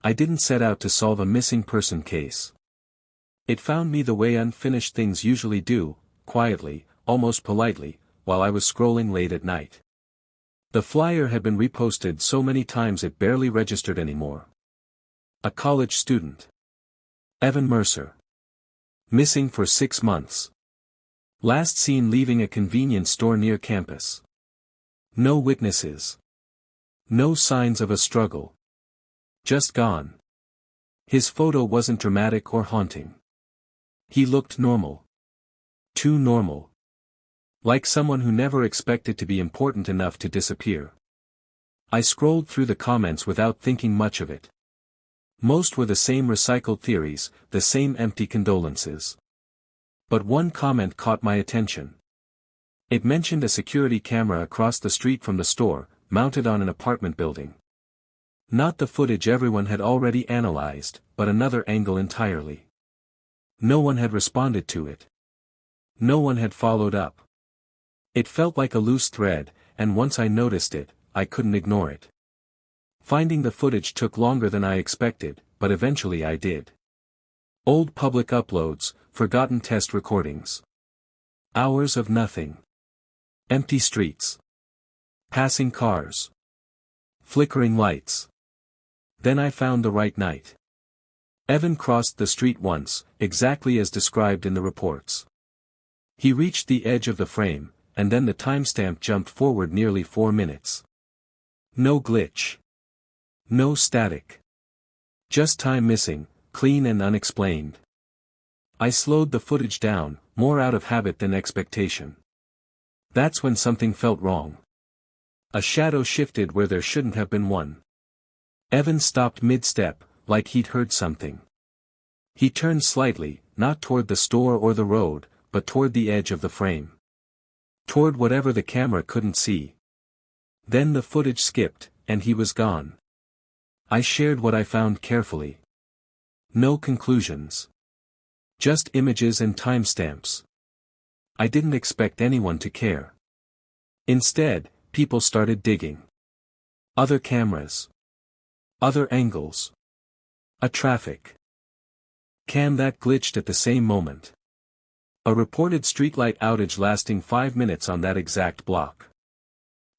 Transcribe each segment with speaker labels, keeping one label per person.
Speaker 1: I didn't set out to solve a missing person case. It found me the way unfinished things usually do, quietly, almost politely, while I was scrolling late at night. The flyer had been reposted so many times it barely registered anymore. A college student. Evan Mercer. Missing for 6 months. Last seen leaving a convenience store near campus. No witnesses. No signs of a struggle. Just gone. His photo wasn't dramatic or haunting. He looked normal. Too normal. Like someone who never expected to be important enough to disappear. I scrolled through the comments without thinking much of it. Most were the same recycled theories, the same empty condolences. But one comment caught my attention. It mentioned a security camera across the street from the store, mounted on an apartment building. Not the footage everyone had already analyzed, but another angle entirely. No one had responded to it. No one had followed up. It felt like a loose thread, and once I noticed it, I couldn't ignore it. Finding the footage took longer than I expected, but eventually I did. Old public uploads, forgotten test recordings. Hours of nothing. Empty streets. Passing cars. Flickering lights. Then I found the right night. Evan crossed the street once, exactly as described in the reports. He reached the edge of the frame, and then the timestamp jumped forward nearly 4 minutes. No glitch. No static. Just time missing, clean and unexplained. I slowed the footage down, more out of habit than expectation. That's when something felt wrong. A shadow shifted where there shouldn't have been one. Evan stopped mid-step, like he'd heard something. He turned slightly, not toward the store or the road, but toward the edge of the frame. Toward whatever the camera couldn't see. Then the footage skipped, and he was gone. I shared what I found carefully. No conclusions. Just images and timestamps. I didn't expect anyone to care. Instead, people started digging. Other cameras. Other angles. A traffic cam that glitched at the same moment. A reported streetlight outage lasting 5 minutes on that exact block.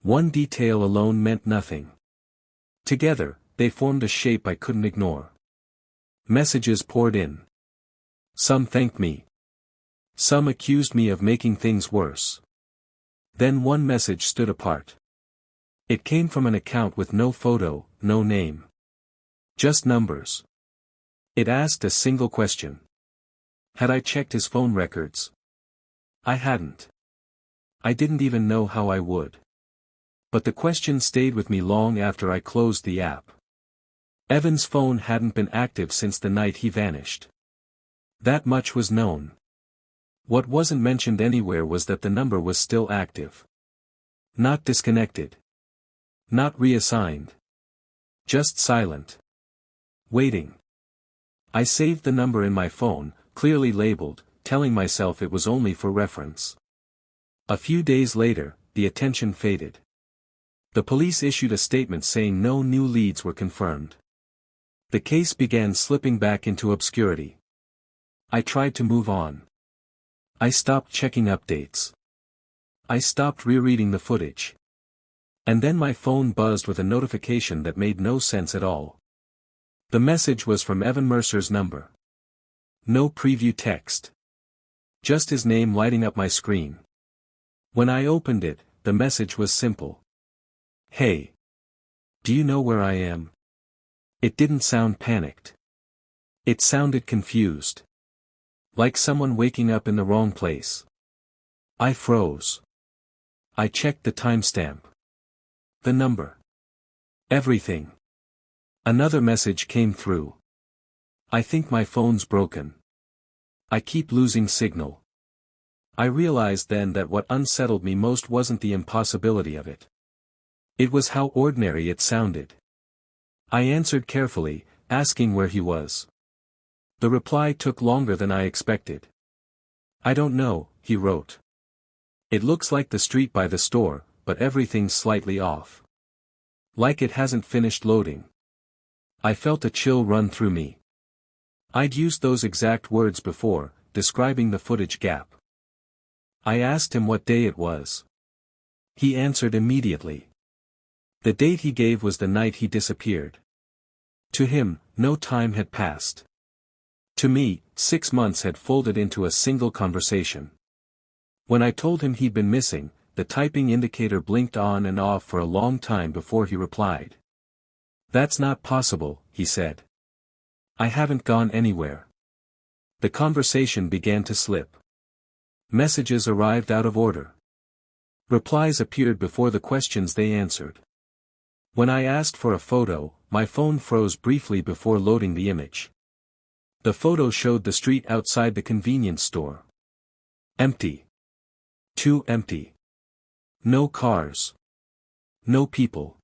Speaker 1: One detail alone meant nothing. Together, they formed a shape I couldn't ignore. Messages poured in. Some thanked me. Some accused me of making things worse. Then one message stood apart. It came from an account with no photo, no name. Just numbers. It asked a single question. Had I checked his phone records? I hadn't. I didn't even know how I would. But the question stayed with me long after I closed the app. Evan's phone hadn't been active since the night he vanished. That much was known. What wasn't mentioned anywhere was that the number was still active. Not disconnected. Not reassigned. Just silent. Waiting. I saved the number in my phone, clearly labeled, telling myself it was only for reference. A few days later, the attention faded. The police issued a statement saying no new leads were confirmed. The case began slipping back into obscurity. I tried to move on. I stopped checking updates. I stopped rereading the footage. And then my phone buzzed with a notification that made no sense at all. The message was from Evan Mercer's number. No preview text. Just his name lighting up my screen. When I opened it, the message was simple. Hey. Do you know where I am? It didn't sound panicked. It sounded confused. Like someone waking up in the wrong place. I froze. I checked the timestamp. The number. Everything. Another message came through. I think my phone's broken. I keep losing signal. I realized then that what unsettled me most wasn't the impossibility of it. It was how ordinary it sounded. I answered carefully, asking where he was. The reply took longer than I expected. I don't know, he wrote. It looks like the street by the store, but everything's slightly off. Like it hasn't finished loading. I felt a chill run through me. I'd used those exact words before, describing the footage gap. I asked him what day it was. He answered immediately. The date he gave was the night he disappeared. To him, no time had passed. To me, 6 months had folded into a single conversation. When I told him he'd been missing, the typing indicator blinked on and off for a long time before he replied. "That's not possible," he said. "I haven't gone anywhere." The conversation began to slip. Messages arrived out of order. Replies appeared before the questions they answered. When I asked for a photo, my phone froze briefly before loading the image. The photo showed the street outside the convenience store. Empty. Too empty. No cars. No people.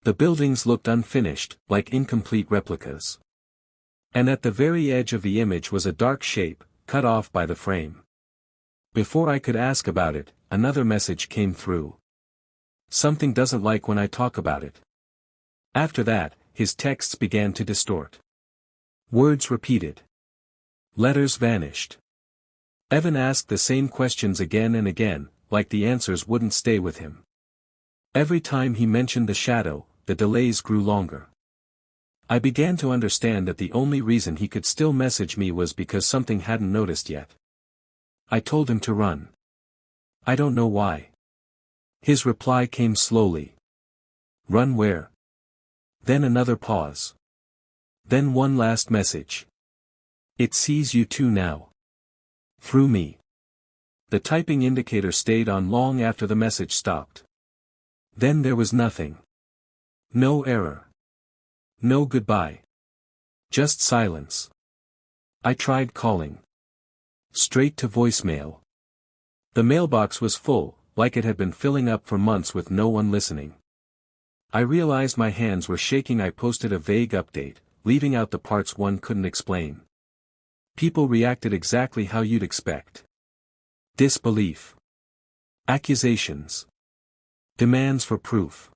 Speaker 1: The buildings looked unfinished, like incomplete replicas. And at the very edge of the image was a dark shape, cut off by the frame. Before I could ask about it, another message came through. "Something doesn't like when I talk about it." After that, his texts began to distort. Words repeated. Letters vanished. Evan asked the same questions again and again, like the answers wouldn't stay with him. Every time he mentioned the shadow, the delays grew longer. I began to understand that the only reason he could still message me was because something hadn't noticed yet. I told him to run. "I don't know why." His reply came slowly. "Run where?" Then another pause. Then one last message. "It sees you too now." Through me. The typing indicator stayed on long after the message stopped. Then there was nothing. No error. No goodbye. Just silence. I tried calling. Straight to voicemail. The mailbox was full, like it had been filling up for months with no one listening. I realized my hands were shaking. I posted a vague update, leaving out the parts one couldn't explain. People reacted exactly how you'd expect. Disbelief. Accusations. Demands for proof.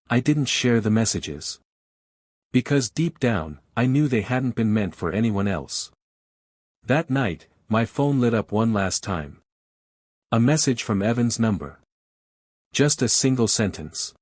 Speaker 1: I didn't share the messages. Because deep down, I knew they hadn't been meant for anyone else. That night, my phone lit up one last time. A message from Evan's number. Just a single sentence.